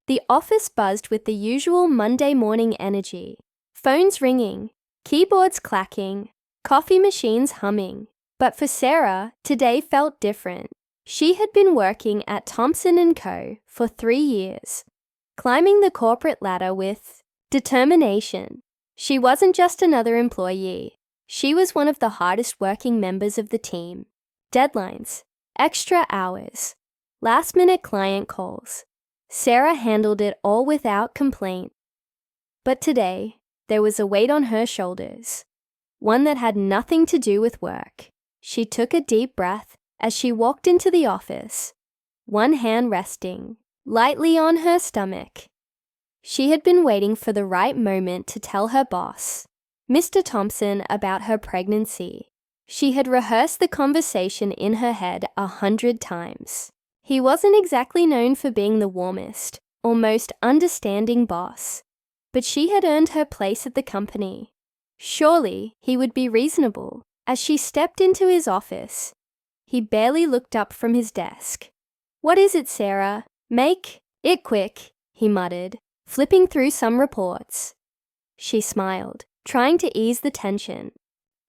The office buzzed with the usual Monday morning energy. Phones ringing, keyboards clacking, coffee machines humming. But for Sarah, today felt different. She had been working at Thompson & Co. for 3 years, climbing the corporate ladder with determination. She wasn't just another employee. She was one of the hardest working members of the team. Deadlines, extra hours, last-minute client calls. Sarah handled it all without complaint. But today, there was a weight on her shoulders, one that had nothing to do with work. She took a deep breath as she walked into the office, one hand resting lightly on her stomach. She had been waiting for the right moment to tell her boss, Mr. Thompson, about her pregnancy. She had rehearsed the conversation in her head 100 times. He wasn't exactly known for being the warmest or most understanding boss, but she had earned her place at the company. Surely he would be reasonable. As she stepped into his office, he barely looked up from his desk. "What is it, Sarah? Make it quick," he muttered, flipping through some reports. She smiled, trying to ease the tension.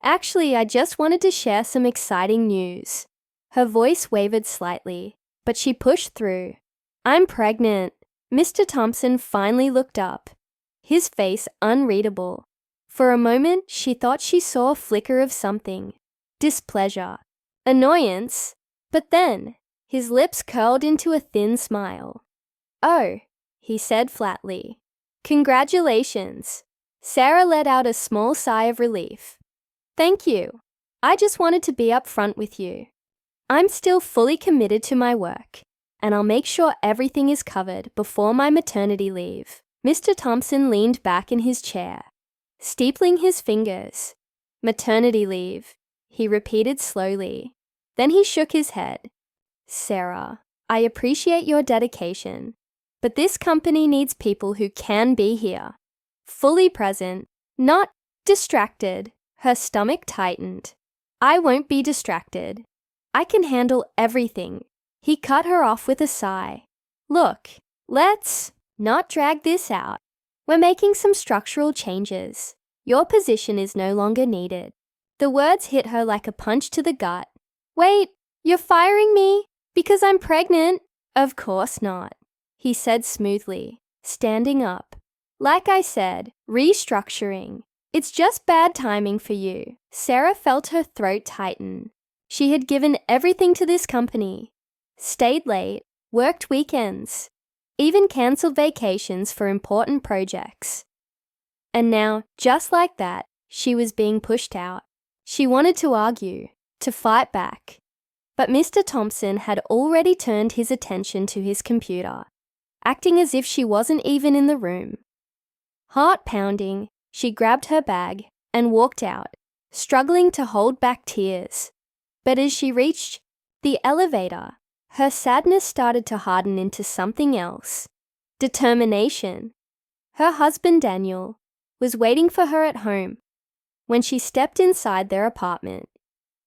"Actually, I just wanted to share some exciting news." Her voice wavered slightly, but she pushed through. "I'm pregnant." Mr. Thompson finally looked up, his face unreadable. For a moment, she thought she saw a flicker of something. Displeasure. Annoyance. But then, his lips curled into a thin smile. "Oh," he said flatly. "Congratulations." Sarah let out a small sigh of relief. "Thank you. I just wanted to be upfront with you. I'm still fully committed to my work, and I'll make sure everything is covered before my maternity leave." Mr. Thompson leaned back in his chair, steepling his fingers. "Maternity leave," he repeated slowly. Then he shook his head. "Sarah, I appreciate your dedication, but this company needs people who can be here, fully present, not distracted." Her stomach tightened. "I won't be distracted. I can handle everything." He cut her off with a sigh. "Look, let's not drag this out. We're making some structural changes. Your position is no longer needed." The words hit her like a punch to the gut. "Wait, you're firing me because I'm pregnant?" "Of course not," he said smoothly, standing up. "Like I said, restructuring. It's just bad timing for you." Sarah felt her throat tighten. She had given everything to this company, stayed late, worked weekends, even cancelled vacations for important projects. And now, just like that, she was being pushed out. She wanted to argue, to fight back. But Mr. Thompson had already turned his attention to his computer, acting as if she wasn't even in the room. Heart pounding, she grabbed her bag and walked out, struggling to hold back tears. But as she reached the elevator, her sadness started to harden into something else. Determination. Her husband, Daniel, was waiting for her at home. When she stepped inside their apartment,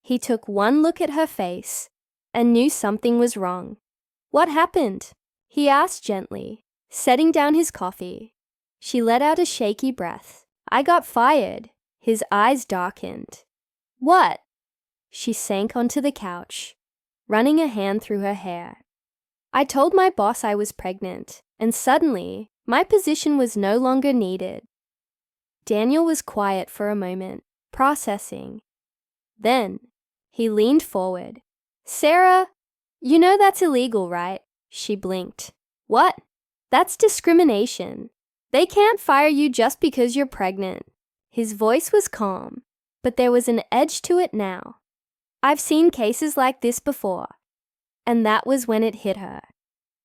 he took one look at her face and knew something was wrong. "What happened?" he asked gently, setting down his coffee. She let out a shaky breath. "I got fired." His eyes darkened. "What?" She sank onto the couch, running a hand through her hair. "I told my boss I was pregnant, and suddenly, my position was no longer needed." Daniel was quiet for a moment, processing. Then, he leaned forward. "Sarah, you know that's illegal, right?" She blinked. "What?" "That's discrimination. They can't fire you just because you're pregnant." His voice was calm, but there was an edge to it now. "I've seen cases like this before." And that was when it hit her.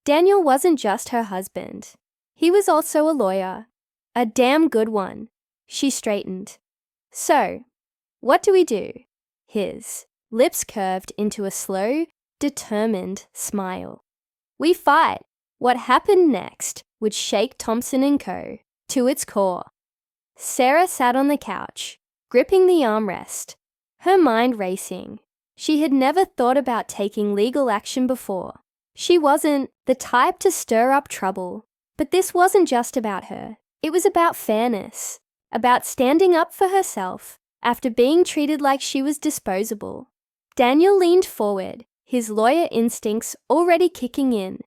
Daniel wasn't just her husband. He was also a lawyer. A damn good one. She straightened. "So, what do we do?" His lips curved into a slow, determined smile. "We fight." What happened next would shake Thompson & Co. to its core. Sarah sat on the couch, gripping the armrest, her mind racing. She had never thought about taking legal action before. She wasn't the type to stir up trouble, But this wasn't just about her. It was about fairness, about standing up for herself after being treated like she was disposable. Daniel leaned forward, his lawyer instincts already kicking in.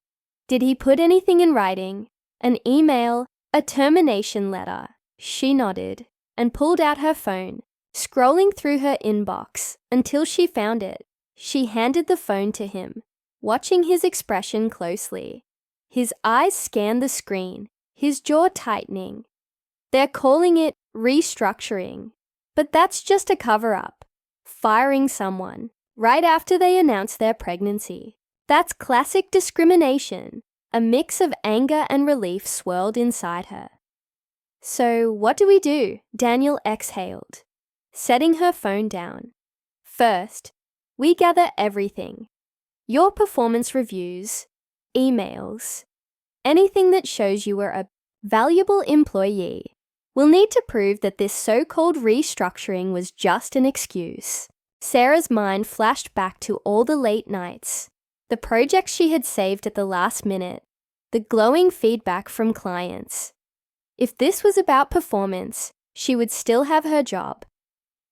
Did he put anything in writing? An email? A termination letter? She nodded and pulled out her phone, scrolling through her inbox until she found it. She handed the phone to him, watching his expression closely. His eyes scanned the screen, his jaw tightening. They're calling it restructuring, but that's just a cover-up. Firing someone right after they announce their pregnancy. That's classic discrimination. A mix of anger and relief swirled inside her. So what do we do? Daniel exhaled, setting her phone down. First, we gather everything. Your performance reviews, emails, anything that shows you were a valuable employee. We'll need to prove that this so-called restructuring was just an excuse. Sarah's mind flashed back to all the late nights, the projects she had saved at the last minute, the glowing feedback from clients. If this was about performance, she would still have her job.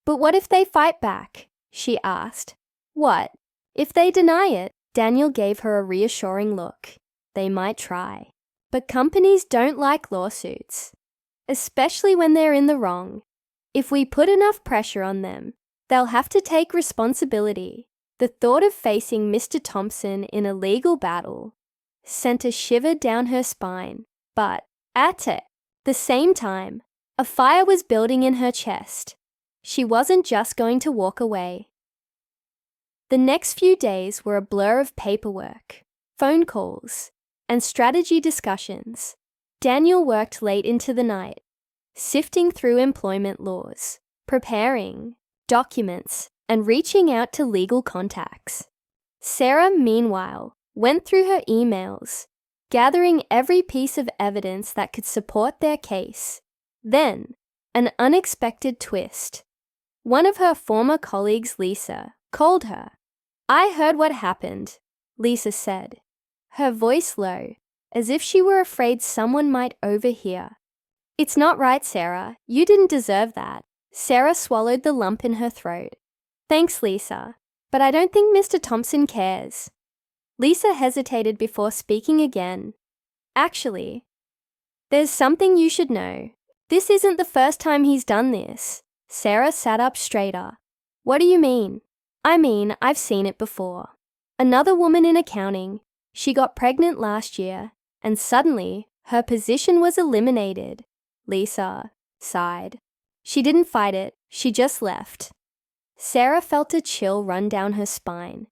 But what if they fight back? She asked. What? If they deny it? Daniel gave her a reassuring look. They might try. But companies don't like lawsuits, especially when they're in the wrong. If we put enough pressure on them, they'll have to take responsibility. The thought of facing Mr. Thompson in a legal battle sent a shiver down her spine. But at the same time, a fire was building in her chest. She wasn't just going to walk away. The next few days were a blur of paperwork, phone calls, and strategy discussions. Daniel worked late into the night, sifting through employment laws, preparing documents, and reaching out to legal contacts. Sarah, meanwhile, went through her emails, gathering every piece of evidence that could support their case. Then, an unexpected twist. One of her former colleagues, Lisa, called her. I heard what happened, Lisa said, her voice low, as if she were afraid someone might overhear. It's not right, Sarah. You didn't deserve that. Sarah swallowed the lump in her throat. Thanks, Lisa, but I don't think Mr. Thompson cares. Lisa hesitated before speaking again. Actually, there's something you should know. This isn't the first time he's done this. Sarah sat up straighter. What do you mean? I mean, I've seen it before. Another woman in accounting. She got pregnant last year, and suddenly her position was eliminated. Lisa sighed. She didn't fight it, she just left. Sarah felt a chill run down her spine.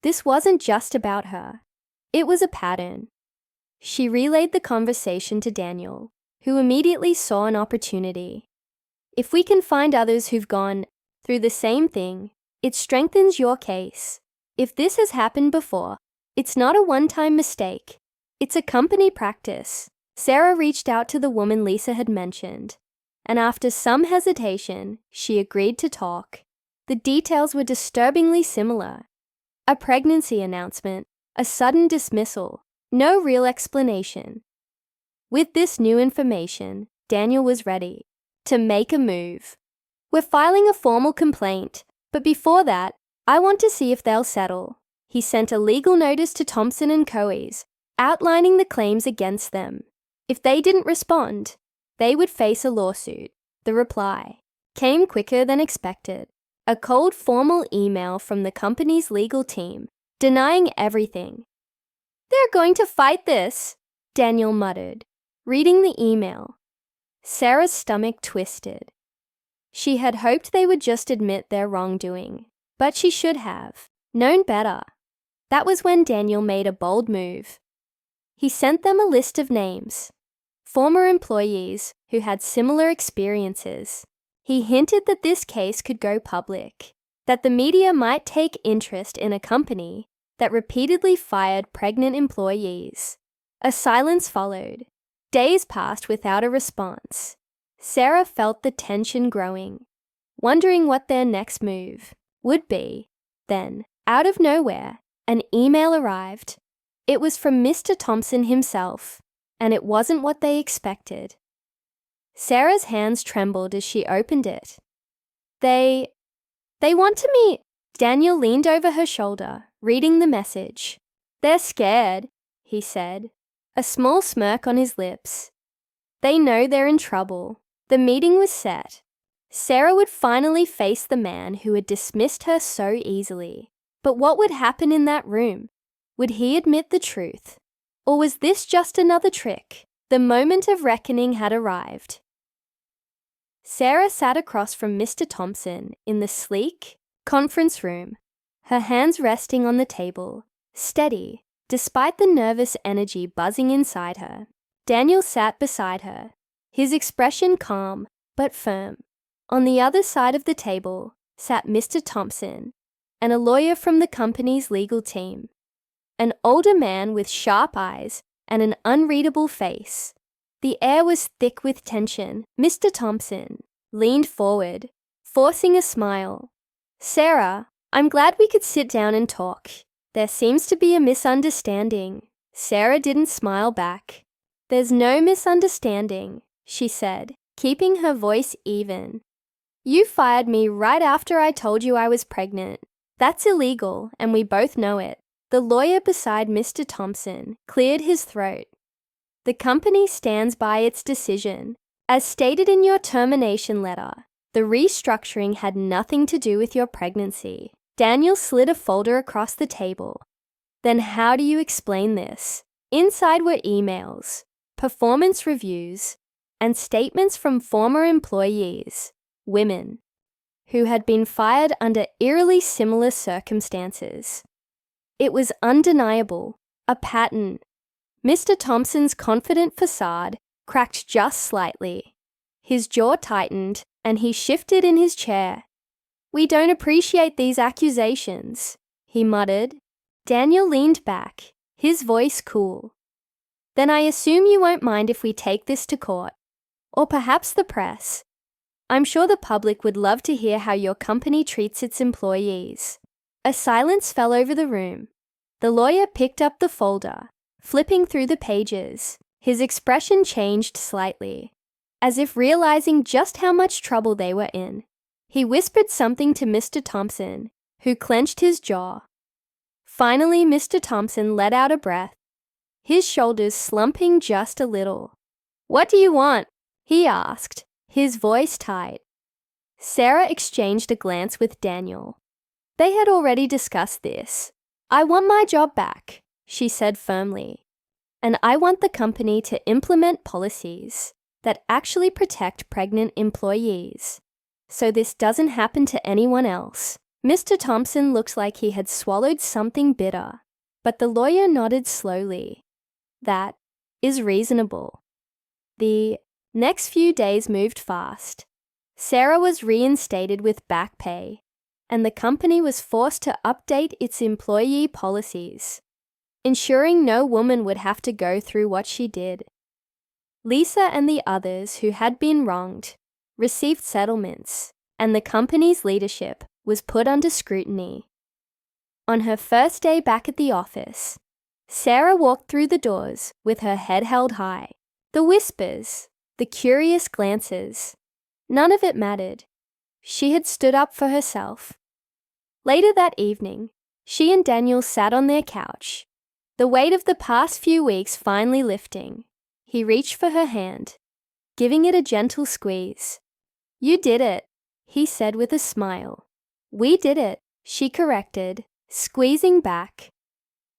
This wasn't just about her. It was a pattern. She relayed the conversation to Daniel, who immediately saw an opportunity. If we can find others who've gone through the same thing, it strengthens your case. If this has happened before, it's not a one-time mistake. It's a company practice. Sarah reached out to the woman Lisa had mentioned, and after some hesitation, she agreed to talk. The details were disturbingly similar. A pregnancy announcement, a sudden dismissal, no real explanation. With this new information, Daniel was ready to make a move. We're filing a formal complaint, but before that, I want to see if they'll settle. He sent a legal notice to Thompson and Coe's, outlining the claims against them. If they didn't respond, they would face a lawsuit. The reply came quicker than expected. A cold formal email from the company's legal team, denying everything. They're going to fight this, Daniel muttered, reading the email. Sarah's stomach twisted. She had hoped they would just admit their wrongdoing, but she should have known better. That was when Daniel made a bold move. He sent them a list of names, former employees who had similar experiences. He hinted that this case could go public, that the media might take interest in a company that repeatedly fired pregnant employees. A silence followed. Days passed without a response. Sarah felt the tension growing, wondering what their next move would be. Then, out of nowhere, an email arrived. It was from Mr. Thompson himself. and it wasn't what they expected. Sarah's hands trembled as she opened it. They want to meet. Daniel leaned over her shoulder, reading the message. They're scared, he said, a small smirk on his lips. They know they're in trouble. The meeting was set. Sarah would finally face the man who had dismissed her so easily. But what would happen in that room? Would he admit the truth? Or was this just another trick? The moment of reckoning had arrived. Sarah sat across from Mr. Thompson in the sleek conference room, her hands resting on the table, steady, despite the nervous energy buzzing inside her. Daniel sat beside her, his expression calm but firm. On the other side of the table sat Mr. Thompson and a lawyer from the company's legal team, an older man with sharp eyes and an unreadable face. The air was thick with tension. Mr. Thompson leaned forward, forcing a smile. Sarah, I'm glad we could sit down and talk. There seems to be a misunderstanding. Sarah didn't smile back. There's no misunderstanding, she said, keeping her voice even. You fired me right after I told you I was pregnant. That's illegal, and we both know it. The lawyer beside Mr. Thompson cleared his throat. The company stands by its decision. As stated in your termination letter, the restructuring had nothing to do with your pregnancy. Daniel slid a folder across the table. Then how do you explain this? Inside were emails, performance reviews, and statements from former employees, women, who had been fired under eerily similar circumstances. It was undeniable, a pattern. Mr. Thompson's confident facade cracked just slightly. His jaw tightened, and he shifted in his chair. We don't appreciate these accusations, he muttered. Daniel leaned back, his voice cool. Then I assume you won't mind if we take this to court, or perhaps the press. I'm sure the public would love to hear how your company treats its employees. A silence fell over the room. The lawyer picked up the folder, flipping through the pages. His expression changed slightly, as if realizing just how much trouble they were in. He whispered something to Mr. Thompson, who clenched his jaw. Finally, Mr. Thompson let out a breath, his shoulders slumping just a little. What do you want? He asked, his voice tight. Sarah exchanged a glance with Daniel. They had already discussed this. I want my job back, she said firmly. And I want the company to implement policies that actually protect pregnant employees, so this doesn't happen to anyone else. Mr. Thompson looked like he had swallowed something bitter, but the lawyer nodded slowly. That is reasonable. The next few days moved fast. Sarah was reinstated with back pay, and the company was forced to update its employee policies, ensuring no woman would have to go through what she did. Lisa and the others who had been wronged received settlements, and the company's leadership was put under scrutiny. On her first day back at the office, Sarah walked through the doors with her head held high. The whispers, the curious glances, none of it mattered. She had stood up for herself. Later that evening, she and Daniel sat on their couch, the weight of the past few weeks finally lifting. He reached for her hand, giving it a gentle squeeze. You did it, he said with a smile. We did it, she corrected, squeezing back.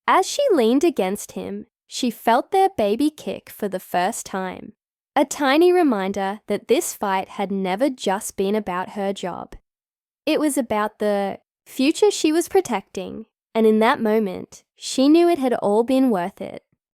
As she leaned against him, she felt their baby kick for the first time. A tiny reminder that this fight had never just been about her job. It was about the future she was protecting, and in that moment, she knew it had all been worth it.